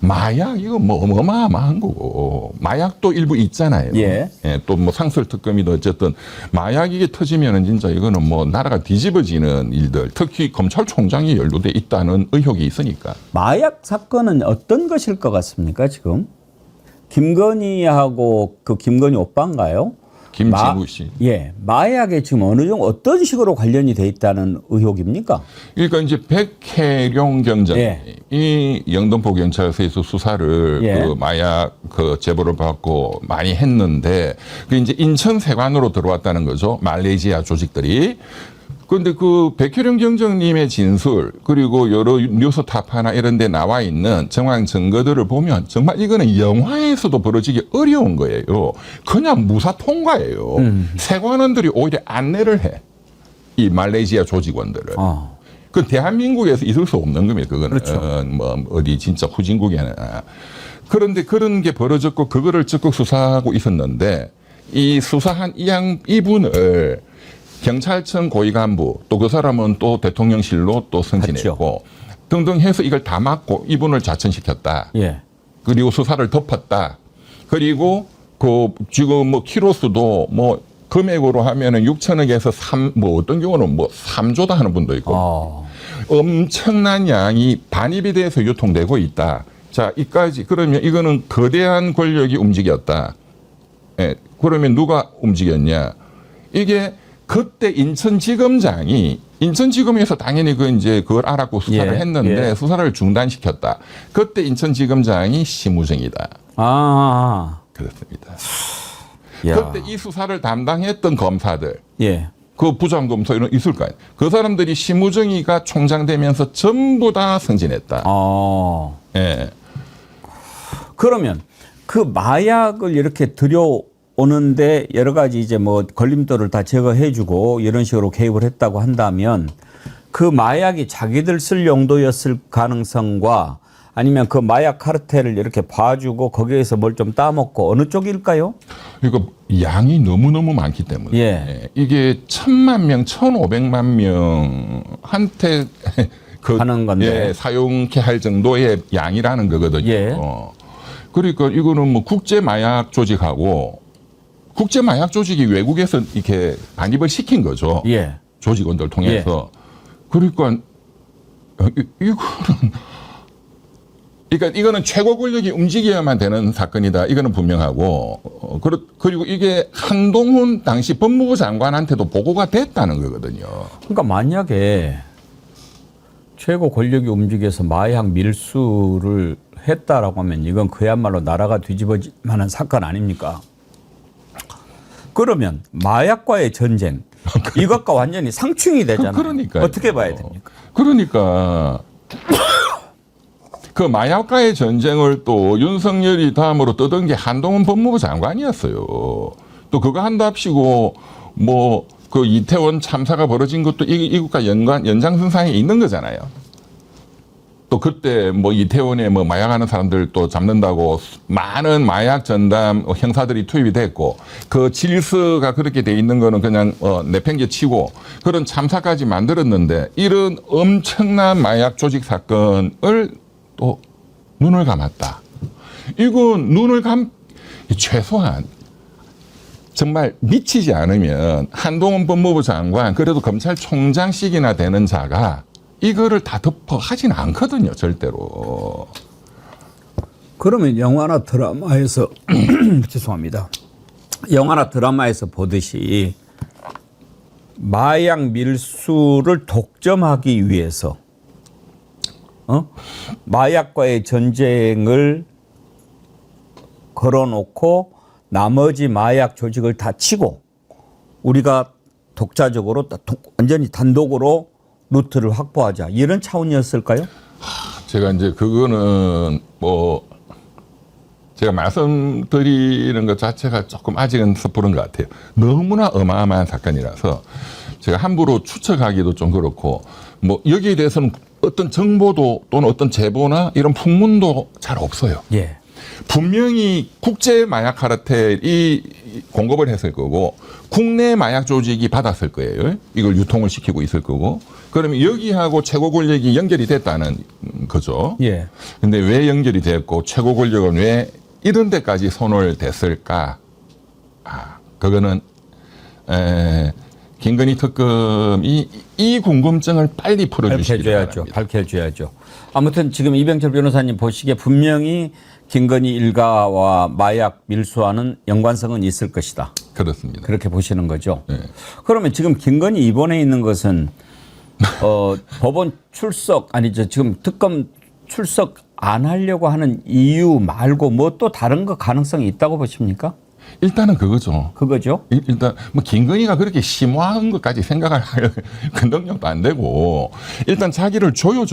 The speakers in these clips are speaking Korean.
마약 이거 뭐 어마어마한 거고 마약도 일부 있잖아요. 예. 예, 또 뭐 상설특검이든 어쨌든 마약 이게 터지면은 진짜 이거는 뭐 나라가 뒤집어지는 일들, 특히 검찰총장이 연루돼 있다는 의혹이 있으니까. 마약 사건은 어떤 것일 것 같습니까 지금? 김건희하고 그 김건희 오빠인가요? 김진우 씨. 예, 마약에 지금 어느 정도 어떤 식으로 관련이 돼 있다는 의혹입니까? 그러니까 이제 백혜룡 경장이 예. 영등포 경찰서에서 수사를 예. 그 마약 그 제보를 받고 많이 했는데 그 이제 인천 세관으로 들어왔다는 거죠. 말레이시아 조직들이. 그런데 그 백혜룡 경정님의 진술 그리고 여러 뉴스타파나 이런 데 나와 있는 정황 증거들을 보면 정말 이거는 영화에서도 벌어지기 어려운 거예요. 그냥 무사 통과예요. 세관원들이 오히려 안내를 해. 이 말레이시아 조직원들을. 그 대한민국에서 있을 수 없는 겁니다. 그거는. 그렇죠. 뭐 어디 진짜 후진국이나. 그런데 그런 게 벌어졌고 그거를 적극 수사하고 있었는데 이 수사한 이분을 경찰청 고위 간부 또 그 사람은 또 대통령실로 또 승진했고 등등 해서 이걸 다 막고 이분을 좌천시켰다. 예. 그리고 수사를 덮었다. 그리고 그 지금 뭐 키로수도 뭐 금액으로 하면은 6천억에서 뭐 어떤 경우는 뭐 3조다 하는 분도 있고 엄청난 양이 반입이 돼서 유통되고 있다. 자, 이까지 그러면 이거는 거대한 권력이 움직였다. 예, 그러면 누가 움직였냐? 이게 그때 인천지검에서 당연히 그 이제 그걸 알았고 수사를 했는데 수사를 중단시켰다. 그때 인천지검장이 심우정이다. 그렇습니다. 그때 이 수사를 담당했던 검사들, 그 부장검사 이런 있을 거예요. 그 사람들이 심우정이가 총장 되면서 전부 다 승진했다. 예. 그러면 그 마약을 이렇게 오는데 여러 가지 이제 뭐 걸림돌을 다 제거해주고 이런 식으로 개입을 했다고 한다면 그 마약이 자기들 쓸 용도였을 가능성과 아니면 그 마약 카르텔을 이렇게 봐주고 거기에서 뭘 좀 따먹고 어느 쪽일까요? 이거 양이 너무너무 많기 때문에 이게 1,000만 명, 1,500만 명한테 하는 건데 사용케 할 정도의 양이라는 거거든요. 그러니까 이거는 뭐 국제 마약 조직하고 국제 마약 조직이 외국에서 이렇게 반입을 시킨 거죠. 조직원들 통해서. 그러니까 이거는 최고 권력이 움직여야만 되는 사건이다. 이거는 분명하고. 그리고 이게 한동훈 당시 법무부 장관한테도 보고가 됐다는 거거든요. 그러니까 만약에 최고 권력이 움직여서 마약 밀수를 했다라고 하면 이건 그야말로 나라가 뒤집어질 만한 사건 아닙니까? 그러면 마약과의 전쟁 이것과 완전히 상충이 되잖아요. 그러니까요. 어떻게 봐야 됩니까? 그러니까 그 마약과의 전쟁을 또 윤석열이 다음으로 떠든 게 한동훈 법무부 장관이었어요. 또 그거 한답시고 뭐 그 이태원 참사가 벌어진 것도 이것과 연장선상에 있는 거잖아요. 또 그때 뭐 이태원에 뭐 마약하는 사람들 또 잡는다고 많은 마약 전담 형사들이 투입이 됐고 그 질서가 그렇게 돼 있는 거는 그냥 내팽개치고 그런 참사까지 만들었는데 이런 엄청난 마약 조직 사건을 또 눈을 감았다. 이건 최소한 정말 미치지 않으면 한동훈 법무부 장관 그래도 검찰총장씩이나 되는 자가 이거를 다 덮어 하진 않거든요, 절대로. 그러면 영화나 드라마에서 죄송합니다. 영화나 드라마에서 보듯이 마약 밀수를 독점하기 위해서 마약과의 전쟁을 걸어놓고 나머지 마약 조직을 다 치고 우리가 독자적으로 완전히 단독으로 루트를 확보하자 이런 차원이었을까요? 제가 이제 그거는 뭐 제가 말씀드리는 것 자체가 조금 아직은 섣부른 것 같아요. 너무나 어마어마한 사건이라서 제가 함부로 추측하기도 좀 그렇고 뭐 여기에 대해서는 어떤 정보도 또는 어떤 제보나 이런 풍문도 잘 없어요. 분명히 국제 마약 카르텔이 공급을 했을 거고 국내 마약 조직이 받았을 거예요. 이걸 유통을 시키고 있을 거고. 그러면 여기하고 최고 권력이 연결이 됐다는 거죠. 예. 근데 왜 연결이 됐고 최고 권력은 왜 이런 데까지 손을 댔을까? 그거는 김건희 특검이 이 궁금증을 빨리 풀어주시기 바랍니다. 밝혀줘야죠. 아무튼 지금 이병철 변호사님 보시기에 분명히 김건희 일가와 마약 밀수와는 연관성은 있을 것이다. 그렇습니다. 그렇게 보시는 거죠. 네. 그러면 지금 김건희 입원해 있는 것은 법원 출석 아니죠. 지금 특검 출석 안 하려고 하는 이유 말고 뭐 또 다른 거 가능성이 있다고 보십니까? 일단은 그거죠. 그거죠. 일단 뭐 김건희가 그렇게 심오한 것까지 생각할 그 능력도 안 되고 일단 자기를 조여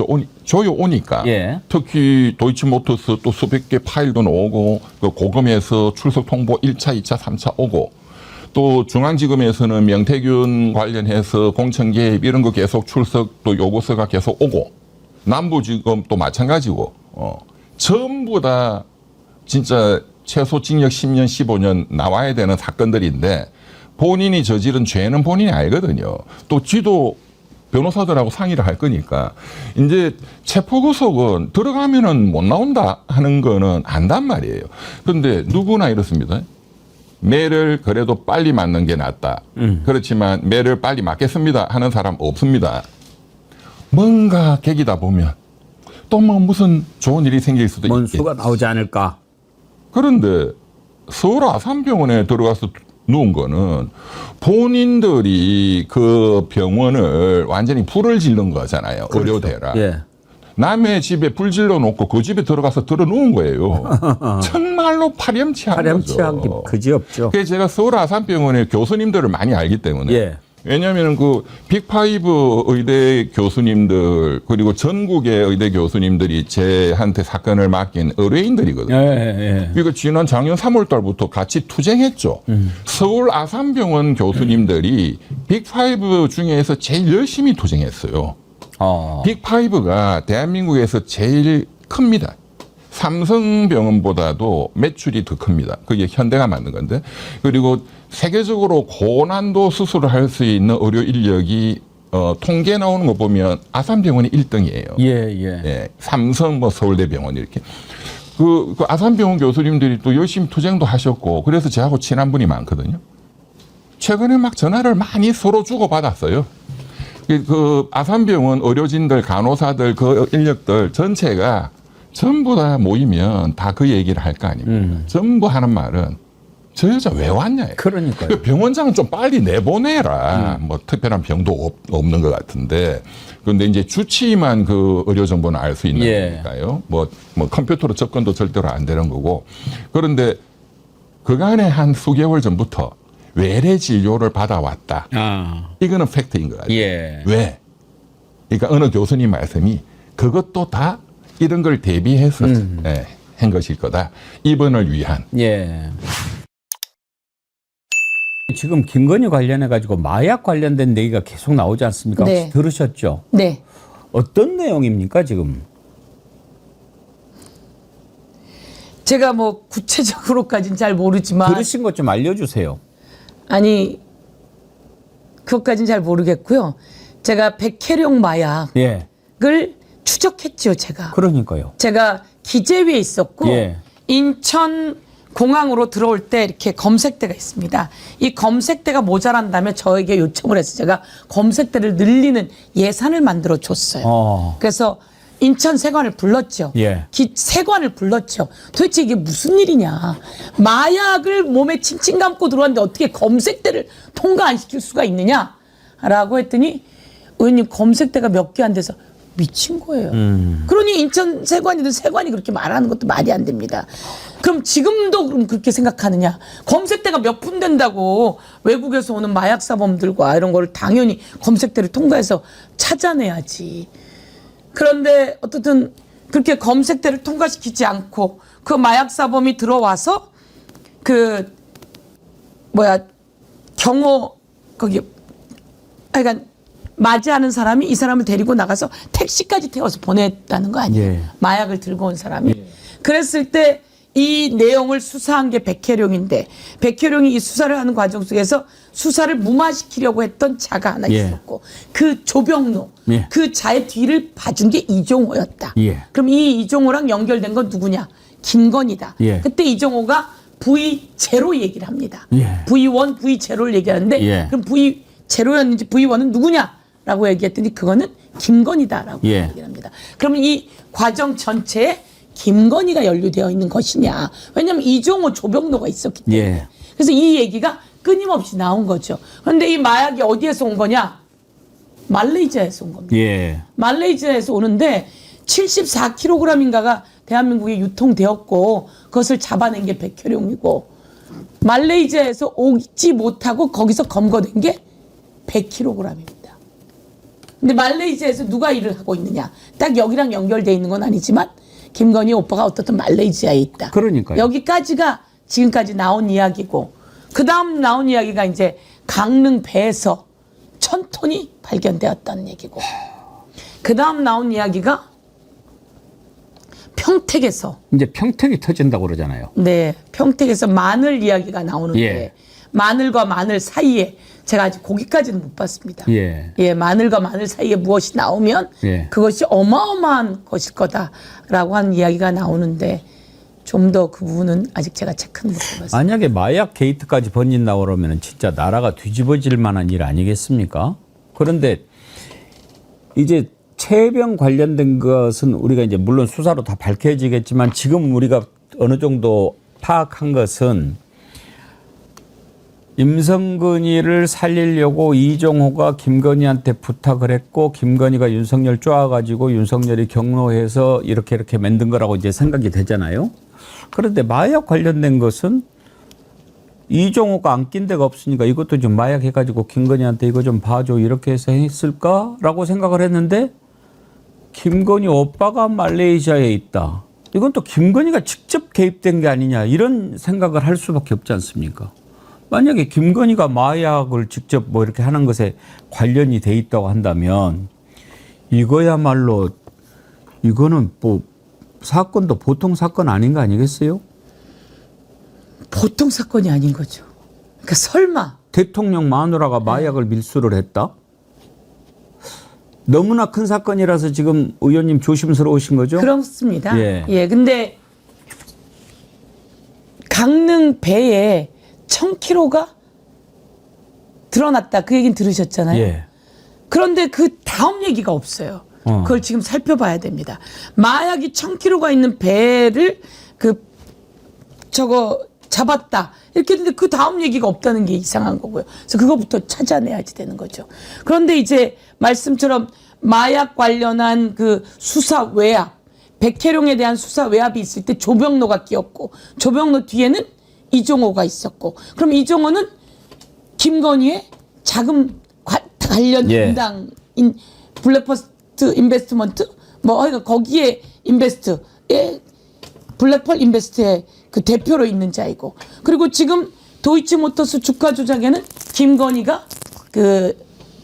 오니까 예. 특히 도이치모터스 또 수백 개 파일도 나오고 그 고검에서 출석 통보 1차, 2차, 3차 오고 또 중앙지검에서는 명태균 관련해서 공천 개입 이런 거 계속 출석 또 요구서가 계속 오고 남부지검 또 마찬가지고 전부 다 진짜 최소 징역 10년, 15년 나와야 되는 사건들인데 본인이 저지른 죄는 본인이 알거든요. 또 지도 변호사들하고 상의를 할 거니까 이제 체포구속은 들어가면은 못 나온다 하는 거는 안단 말이에요. 그런데 누구나 이렇습니다. 매를 그래도 빨리 맞는 게 낫다. 그렇지만 매를 빨리 맞겠습니다 하는 사람 없습니다. 뭔가 계기다 보면 또 뭐 무슨 좋은 일이 생길 수도 뭔 있겠죠. 수가 나오지 않을까. 그런데 서울 아산병원에 들어가서 누운 거는 본인들이 그 병원을 완전히 불을 지른 거잖아요. 그렇죠. 의료대라. 예. 남의 집에 불 질러 놓고 그 집에 들어가서 들어 누운 거예요. 정말로 파렴치한 거죠. 그지없죠. 그래서 제가 서울 아산병원의 교수님들을 많이 알기 때문에 예. 왜냐하면 그 빅5 의대 교수님들 그리고 전국의 의대 교수님들이 제한테 사건을 맡긴 의뢰인들이거든요. 예. 그러니까 지난 작년 3월 달부터 같이 투쟁했죠. 서울 아산병원 교수님들이 빅5 중에서 제일 열심히 투쟁했어요. 빅5가 대한민국에서 제일 큽니다. 삼성병원보다도 매출이 더 큽니다. 그게 현대가 만든 건데. 그리고 세계적으로 고난도 수술을 할 수 있는 의료 인력이 통계 나오는 거 보면 아산병원이 1등이에요. 예. 삼성, 뭐 서울대병원 이렇게. 그 아산병원 교수님들이 또 열심히 투쟁도 하셨고 그래서 저하고 친한 분이 많거든요. 최근에 막 전화를 많이 서로 주고받았어요. 그 아산병원 의료진들, 간호사들, 그 인력들 전체가 전부 다 모이면 다 그 얘기를 할 거 아닙니까? 전부 하는 말은 저 여자 왜 왔냐. 그러니까요. 병원장은 좀 빨리 내보내라. 뭐 특별한 병도 없는 것 같은데. 그런데 이제 주치의만 그 의료 정보는 알 수 있는 거니까요. 뭐 컴퓨터로 접근도 절대로 안 되는 거고. 그런데 그간에 한 수개월 전부터 외래 진료를 받아왔다. 이거는 팩트인 것 같아요. 예. 왜? 그러니까 어느 교수님 말씀이 그것도 다 이런 걸 대비해서 한 것일 거다. 입원을 위한. 예. 지금 김건희 관련해 가지고 마약 관련된 얘기가 계속 나오지 않습니까? 네. 혹시 들으셨죠? 네. 어떤 내용입니까 지금? 제가 뭐 구체적으로까지는 잘 모르지만 들으신 것 좀 알려주세요. 아니 그것까지는 잘 모르겠고요. 제가 백혜령 마약을 예. 추적했죠. 제가. 그러니까요. 제가 기재위에 있었고 예. 인천 공항으로 들어올 때 이렇게 검색대가 있습니다. 이 검색대가 모자란다면 저에게 요청을 해서 제가 검색대를 늘리는 예산을 만들어 줬어요. 그래서 인천 세관을 불렀죠. 예. 세관을 불렀죠. 도대체 이게 무슨 일이냐. 마약을 몸에 칭칭 감고 들어왔는데 어떻게 검색대를 통과 안 시킬 수가 있느냐라고 했더니 의원님 검색대가 몇 개 안 돼서 미친 거예요. 그러니 인천 세관이든 세관이 그렇게 말하는 것도 말이 안 됩니다. 그럼 지금도 그럼 그렇게 생각하느냐. 검색대가 몇 분 된다고 외국에서 오는 마약사범들과 이런 거를 당연히 검색대를 통과해서 찾아내야지. 그런데 어떻든 그렇게 검색대를 통과시키지 않고 그 마약사범이 들어와서 거기 하여간 맞이하는 사람이 이 사람을 데리고 나가서 택시까지 태워서 보냈다는 거 아니에요. 예. 마약을 들고 온 사람이. 그랬을 때 이 내용을 수사한 게 백혜룡인데 백혜룡이 이 수사를 하는 과정 속에서 수사를 무마시키려고 했던 자가 하나 예. 있었고 그 조병로 예. 그 자의 뒤를 봐준 게 이종호였다. 예. 그럼 이 이종호랑 연결된 건 누구냐? 김건희다. 예. 그때 이종호가 V0 얘기를 합니다. 예. V1, V0를 얘기하는데 예. 그럼 V0였는지 V1은 누구냐라고 얘기했더니 그거는 김건희다라고 예. 얘기를 합니다. 그러면 이 과정 전체에 김건희가 연루되어 있는 것이냐? 왜냐하면 이종호, 조병로가 있었기 때문에. 예. 그래서 이 얘기가 끊임없이 나온 거죠. 그런데 이 마약이 어디에서 온 거냐? 말레이시아에서 온 겁니다. 예. 말레이시아에서 오는데 74kg인가가 대한민국에 유통되었고 그것을 잡아낸 게 백혜룡이고 말레이시아에서 오지 못하고 거기서 검거된 게 100kg입니다. 근데 말레이시아에서 누가 일을 하고 있느냐? 딱 여기랑 연결돼 있는 건 아니지만 김건희 오빠가 어떻든 말레이시아에 있다. 그러니까요. 여기까지가 지금까지 나온 이야기고 그 다음 나온 이야기가 이제 강릉 배에서 1000톤이 발견되었다는 얘기고 그 다음 나온 이야기가 평택에서 이제 평택이 터진다고 그러잖아요. 네 평택에서 마늘 이야기가 나오는데 예. 마늘과 마늘 사이에 제가 아직 거기까지는 못 봤습니다. 예. 마늘과 마늘 사이에 무엇이 나오면 예. 그것이 어마어마한 것일 거다라고 하는 이야기가 나오는데 좀 더 그 부분은 아직 제가 체크는 못 해봤습니다. 만약에 마약 게이트까지 번진다고 그러면 진짜 나라가 뒤집어질 만한 일 아니겠습니까? 그런데 이제 최병 관련된 것은 우리가 이제 물론 수사로 다 밝혀지겠지만 지금 우리가 어느 정도 파악한 것은 임성근이를 살리려고 이종호가 김건희한테 부탁을 했고 김건희가 윤석열 쪼아가지고 윤석열이 경로해서 이렇게 만든 거라고 이제 생각이 되잖아요. 그런데 마약 관련된 것은 이종호가 안 낀 데가 없으니까 이것도 좀 마약 해가지고 김건희한테 이거 좀 봐줘 이렇게 해서 했을까라고 생각을 했는데 김건희 오빠가 말레이시아에 있다. 이건 또 김건희가 직접 개입된 게 아니냐 이런 생각을 할 수밖에 없지 않습니까? 만약에 김건희가 마약을 직접 뭐 이렇게 하는 것에 관련이 돼 있다고 한다면 이거야말로 이거는 뭐 사건도 보통 사건 아닌 거 아니겠어요? 보통 사건이 아닌 거죠. 그러니까 설마 대통령 마누라가 마약을 밀수를 했다? 너무나 큰 사건이라서 지금 의원님 조심스러우신 거죠? 그렇습니다. 예. 근데 강릉 배에 1000kg가 드러났다. 그 얘기는 들으셨잖아요. 예. 그런데 그 다음 얘기가 없어요. 그걸 지금 살펴봐야 됩니다. 마약이 1000kg가 있는 배를 잡았다. 이렇게 했는데 그 다음 얘기가 없다는 게 이상한 거고요. 그래서 그거부터 찾아내야지 되는 거죠. 그런데 이제 말씀처럼 마약 관련한 그 수사 외압, 백혜룡에 대한 수사 외압이 있을 때 조병로가 끼었고 조병로 뒤에는 이종호가 있었고 그럼 이종호는 김건희의 자금 관련 예. 담당인 블랙퍼스트 인베스트먼트 그러니까 거기에 인베스트에 블랙펄 인베스트의 그 대표로 있는 자이고 그리고 지금 도이치모터스 주가 조작에는 김건희가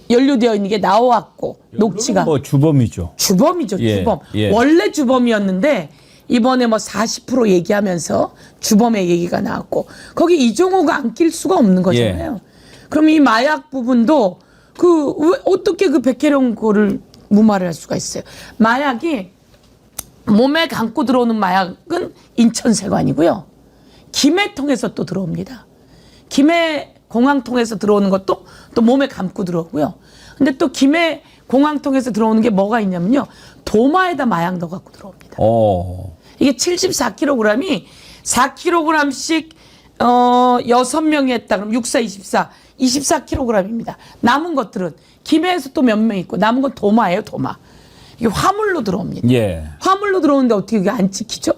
연루되어 있는 게 나왔고 녹취가 뭐 주범이죠. 주범이죠. 예, 주범. 예. 원래 주범이었는데 이번에 40% 얘기하면서 주범의 얘기가 나왔고 거기 이종호가 안 낄 수가 없는 거잖아요. 그럼 이 마약 부분도 왜 어떻게 백혜룡 거를 무마를 할 수가 있어요. 마약이 몸에 감고 들어오는 마약은 인천세관이고요. 김해 통해서 또 들어옵니다. 김해 공항 통해서 들어오는 것도 또 몸에 감고 들어오고요. 근데 또 김해 공항 통해서 들어오는 게 뭐가 있냐면요. 도마에다 마약 넣어 갖고 들어옵니다. 이게 74kg이 4kg씩 6명이 했다. 그럼 6, 4, 24. 24kg입니다. 남은 것들은 김해에서 또 몇 명 있고 남은 건 도마예요. 도마. 이게 화물로 들어옵니다. 예. 화물로 들어오는데 어떻게 그게 안 찍히죠?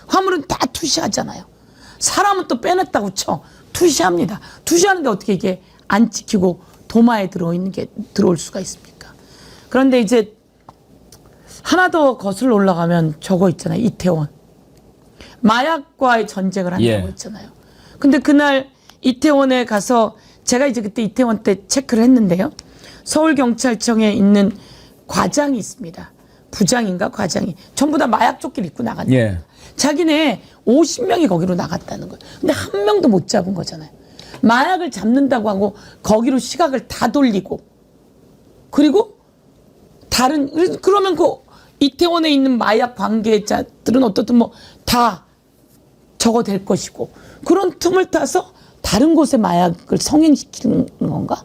화물은 다 투시하잖아요. 사람은 또 빼냈다고 쳐. 투시합니다. 투시하는데 어떻게 이게 안 찍히고 도마에 들어있는 게 들어올 수가 있습니까? 그런데 이제 하나 더 거슬러 올라가면 저거 있잖아요. 이태원. 마약과의 전쟁을 한다고 했잖아요. 근데 그날 이태원에 가서 제가 이제 그때 이태원 때 체크를 했는데요. 서울경찰청에 있는 과장이 있습니다. 부장인가 과장이. 전부 다 마약 조끼를 입고 나갔는데 예. 자기네 50명이 거기로 나갔다는 거예요. 근데 한 명도 못 잡은 거잖아요. 마약을 잡는다고 하고 거기로 시각을 다 돌리고 그리고 그러면 그 이태원에 있는 마약 관계자들은 어떻든 뭐 다 저거 될 것이고 그런 틈을 타서 다른 곳에 마약을 성행시키는 건가?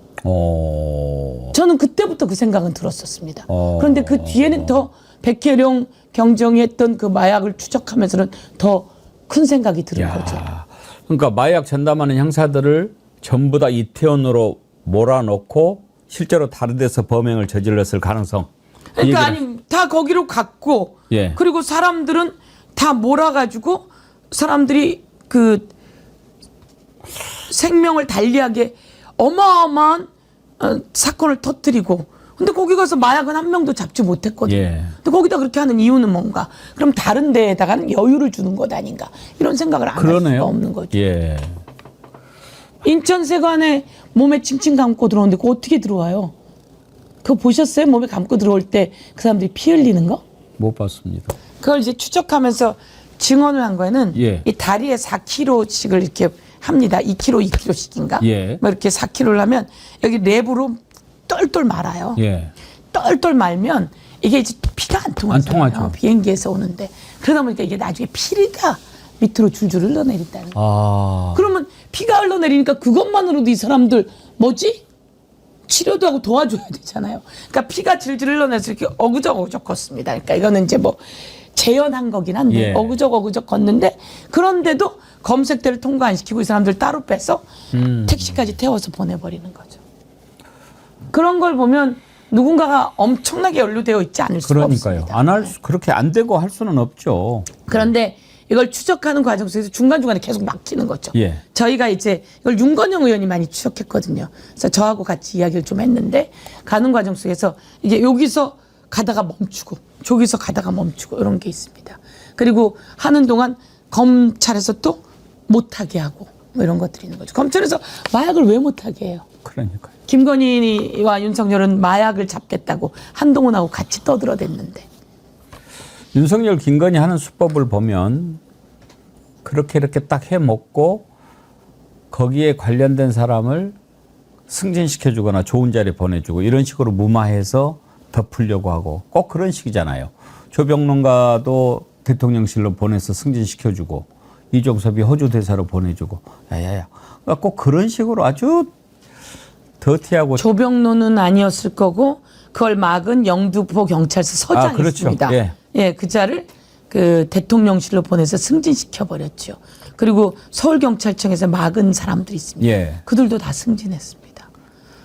저는 그때부터 그 생각은 들었었습니다. 그런데 그 뒤에는 더 백혜령 경정이 했던 그 마약을 추적하면서는 더 큰 생각이 드는 거죠. 그러니까 마약 전담하는 형사들을 전부 다 이태원으로 몰아넣고 실제로 다른 데서 범행을 저질렀을 가능성. 그러니까 아니 다 거기로 갔고 예. 그리고 사람들은 다 몰아가지고 사람들이 그 생명을 달리하게 어마어마한 사건을 터뜨리고 근데 거기 가서 마약은 한 명도 잡지 못했거든요. 예. 근데 거기다 그렇게 하는 이유는 뭔가? 그럼 다른 데에다가는 여유를 주는 것 아닌가? 이런 생각을 안 할 수가 없는 거죠. 예. 인천세관에 몸에 칭칭 감고 들어오는데 그거 어떻게 들어와요? 그거 보셨어요? 몸에 감고 들어올 때 그 사람들이 피 흘리는 거? 못 봤습니다. 그걸 이제 추적하면서 증언을 한 거에는 예. 이 다리에 4kg씩을 이렇게 합니다. 2kg, 2kg씩인가? 예. 뭐 이렇게 4kg를 하면 여기 랩으로 똘똘 말아요. 예. 똘똘 말면 이게 이제 피가 안 통하잖아요. 안 통하죠. 비행기에서 오는데 그러다 보니까 이게 나중에 피가 밑으로 줄줄 흘러내린다는 거예요. 그러면 피가 흘러내리니까 그것만으로도 이 사람들 뭐지? 치료도 하고 도와줘야 되잖아요. 그러니까 피가 질질 흘러내서 이렇게 어그적 걷습니다. 그러니까 이거는 이제 뭐 재현한 거긴 한데 예. 어그적 걷는데 그런데도 검색대를 통과 안 시키고 이 사람들 따로 빼서 택시까지 태워서 보내버리는 거죠. 그런 걸 보면 누군가가 엄청나게 연루되어 있지 않을 수가 그러니까요. 없습니다. 그렇게 안 되고 할 수는 없죠. 그런데 이걸 추적하는 과정 속에서 중간중간에 계속 막히는 거죠. 예. 저희가 이제 이걸 윤건영 의원이 많이 추적했거든요. 그래서 저하고 같이 이야기를 좀 했는데 가는 과정 속에서 이게 여기서 가다가 멈추고 저기서 가다가 멈추고 이런 게 있습니다. 그리고 하는 동안 검찰에서 또 못하게 하고 뭐 이런 것들이 있는 거죠. 검찰에서 마약을 왜 못하게 해요? 그러니까요. 김건희와 윤석열은 마약을 잡겠다고 한동훈하고 같이 떠들어댔는데 윤석열, 김건희 하는 수법을 보면 그렇게 이렇게 딱 해먹고 거기에 관련된 사람을 승진시켜주거나 좋은 자리에 보내주고 이런 식으로 무마해서 덮으려고 하고 꼭 그런 식이잖아요. 조병론가도 대통령실로 보내서 승진시켜주고 이종섭이 호주 대사로 보내주고 야야야. 그러니까 꼭 그런 식으로 아주 더티하고 조병로는 아니었을 거고 그걸 막은 영등포 경찰서 서장이 그렇죠. 있습니다. 예. 예, 그 자를 그 대통령실로 보내서 승진시켜 버렸죠. 그리고 서울경찰청에서 막은 사람들이 있습니다. 예. 그들도 다 승진했습니다.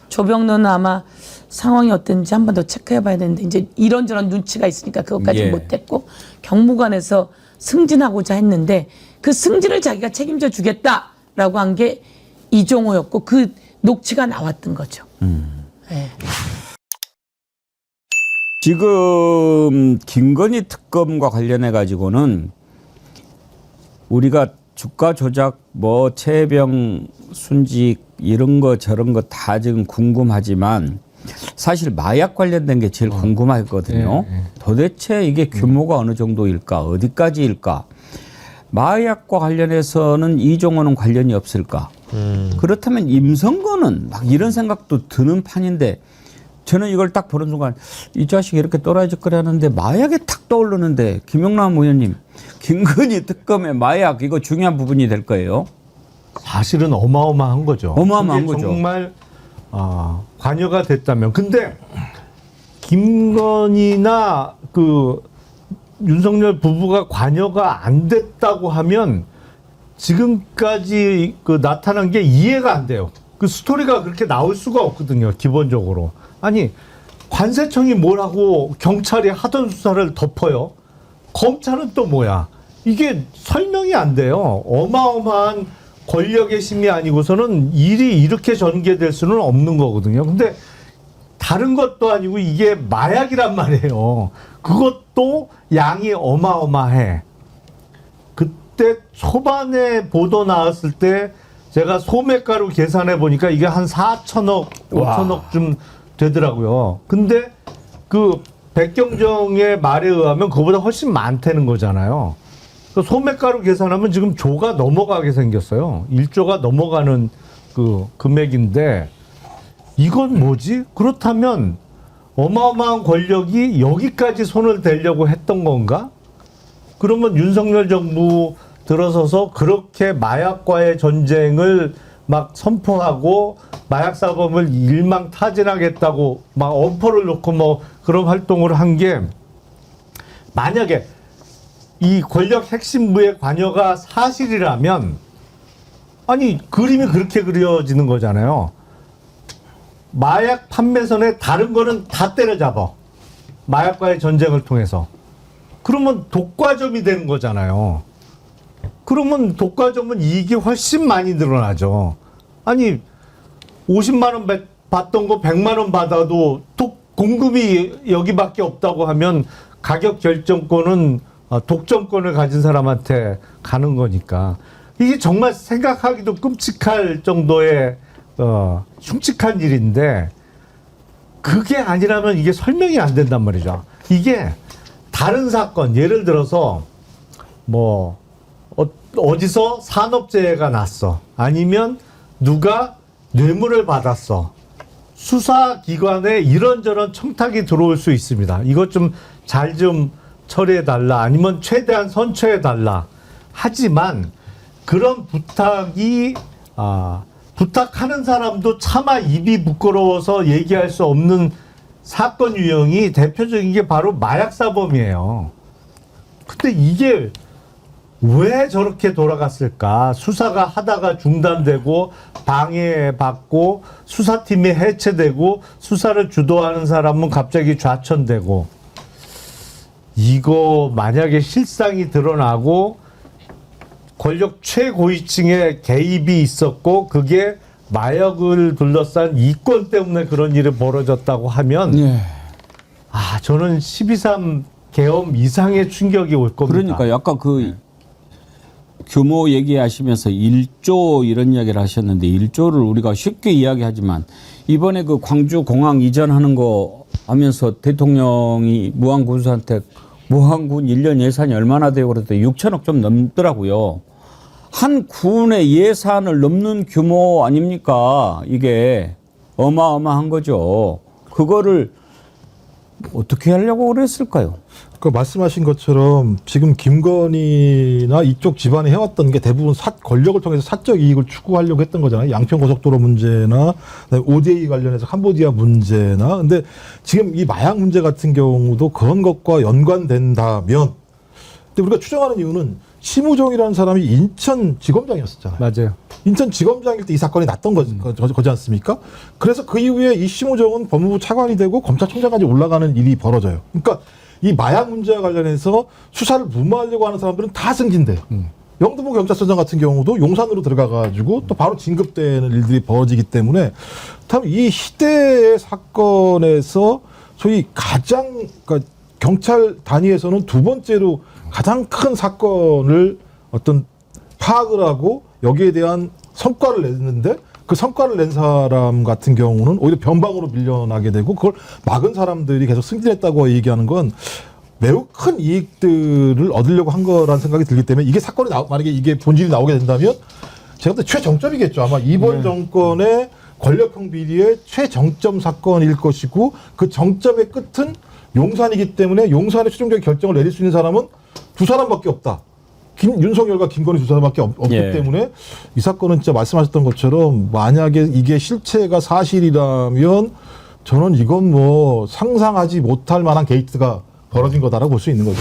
조병로는 아마 상황이 어땠는지 한 번 더 체크해 봐야 되는데 이제 이런저런 눈치가 있으니까 그것까지 예. 못했고 경무관에서 승진하고자 했는데 그 승진을 자기가 책임져 주겠다라고 한 게 이종호였고 그 녹취가 나왔던 거죠. 예. 지금 김건희 특검과 관련해 가지고는 우리가 주가 조작, 뭐 최병 순직 이런 거 저런 거 다 지금 궁금하지만 사실 마약 관련된 게 제일 궁금하거든요. 도대체 이게 규모가 어느 정도일까, 어디까지일까? 마약과 관련해서는 이종호는 관련이 없을까? 그렇다면 임성건은 막 이런 생각도 드는 판인데 저는 이걸 딱 보는 순간 이 자식이 이렇게 또라이짓거리하는데 마약에 탁 떠오르는데 김영남 의원님 김건희 특검의 마약 이거 중요한 부분이 될 거예요. 사실은 어마어마한 거죠. 어마어마한 그게 거죠. 정말 관여가 됐다면. 근데 김건희나 그 윤석열 부부가 관여가 안 됐다고 하면 지금까지 그 나타난 게 이해가 안 돼요. 그 스토리가 그렇게 나올 수가 없거든요. 기본적으로. 아니 관세청이 뭘 하고 경찰이 하던 수사를 덮어요. 검찰은 또 뭐야. 이게 설명이 안 돼요. 어마어마한 권력의 힘이 아니고서는 일이 이렇게 전개될 수는 없는 거거든요. 근데 다른 것도 아니고 이게 마약이란 말이에요. 그것도 양이 어마어마해. 그때 초반에 보도 나왔을 때 제가 소매가로 계산해 보니까 이게 한 4천억, 5천억쯤 되더라고요. 근데 그 백경정의 말에 의하면 그보다 훨씬 많다는 거잖아요. 그 소매가로 계산하면 지금 조가 넘어가게 생겼어요. 1조가 넘어가는 그 금액인데 이건 뭐지? 그렇다면 어마어마한 권력이 여기까지 손을 대려고 했던 건가? 그러면 윤석열 정부 들어서서 그렇게 마약과의 전쟁을 막 선포하고 마약 사범을 일망타진하겠다고 막 엄포를 놓고 뭐 그런 활동을 한 게 만약에 이 권력 핵심부의 관여가 사실이라면 아니 그림이 그렇게 그려지는 거잖아요. 마약 판매선에 다른 거는 다 때려잡아. 마약과의 전쟁을 통해서. 그러면 독과점이 되는 거잖아요. 그러면 독과점은 이익이 훨씬 많이 늘어나죠. 아니 50만 원 받던 거 100만 원 받아도 공급이 여기밖에 없다고 하면 가격 결정권은 독점권을 가진 사람한테 가는 거니까 이게 정말 생각하기도 끔찍할 정도의 흉측한 일인데 그게 아니라면 이게 설명이 안 된단 말이죠. 이게 다른 사건 예를 들어서 뭐 어디서 산업재해가 났어 아니면 누가 뇌물을 받았어 수사기관에 이런저런 청탁이 들어올 수 있습니다. 이것 좀 잘 좀 처리해달라 아니면 최대한 선처해달라 하지만 그런 부탁이 부탁하는 사람도 차마 입이 부끄러워서 얘기할 수 없는 사건 유형이 대표적인 게 바로 마약사범이에요. 근데 이게 왜 저렇게 돌아갔을까? 수사가 하다가 중단되고 방해받고 수사팀이 해체되고 수사를 주도하는 사람은 갑자기 좌천되고 이거 만약에 실상이 드러나고 권력 최고위층의 개입이 있었고 그게 마약을 둘러싼 이권 때문에 그런 일이 벌어졌다고 하면 저는 12.3 계엄 이상의 충격이 올 겁니다. 그러니까 약간 그 규모 얘기하시면서 1조 이런 이야기를 하셨는데 1조를 우리가 쉽게 이야기하지만 이번에 그 광주 공항 이전하는 거 하면서 대통령이 무안군수한테 무안군 1년 예산이 얼마나 되고 그랬더니 6천억 좀 넘더라고요. 한 군의 예산을 넘는 규모 아닙니까? 이게 어마어마한 거죠. 그거를 어떻게 하려고 그랬을까요? 그 말씀하신 것처럼 지금 김건희나 이쪽 집안이 해왔던 게 대부분 권력을 통해서 사적 이익을 추구하려고 했던 거잖아요. 양평고속도로 문제나 ODA 관련해서 캄보디아 문제나. 근데 지금 이 마약 문제 같은 경우도 그런 것과 연관된다면 근데 우리가 추정하는 이유는 심우정이라는 사람이 인천지검장이었었잖아요. 맞아요. 인천지검장일 때 이 사건이 났던 거지 않습니까? 그래서 그 이후에 이 심우정은 법무부 차관이 되고 검찰총장까지 올라가는 일이 벌어져요. 그러니까 이 마약 문제와 관련해서 수사를 무마하려고 하는 사람들은 다 승진돼요. 영등포 경찰서장 같은 경우도 용산으로 들어가가지고 또 바로 진급되는 일들이 벌어지기 때문에 참 이 시대의 사건에서 소위 가장 그러니까 경찰 단위에서는 두 번째로 가장 큰 사건을 어떤 파악을 하고 여기에 대한 성과를 냈는데 그 성과를 낸 사람 같은 경우는 오히려 변방으로 밀려나게 되고 그걸 막은 사람들이 계속 승진했다고 얘기하는 건 매우 큰 이익들을 얻으려고 한 거라는 생각이 들기 때문에 이게 사건이 만약에 이게 본질이 나오게 된다면 제가 볼 때 최정점이겠죠. 아마 이번 정권의 권력형 비리의 최정점 사건일 것이고 그 정점의 끝은 용산이기 때문에 용산의 최종적인 결정을 내릴 수 있는 사람은 두 사람밖에 없다. 윤석열과 김건희 두 사람밖에 없기 때문에 이 사건은 진짜 말씀하셨던 것처럼 만약에 이게 실체가 사실이라면 저는 이건 뭐 상상하지 못할 만한 게이트가 벌어진 거다라고 볼 수 있는 거죠.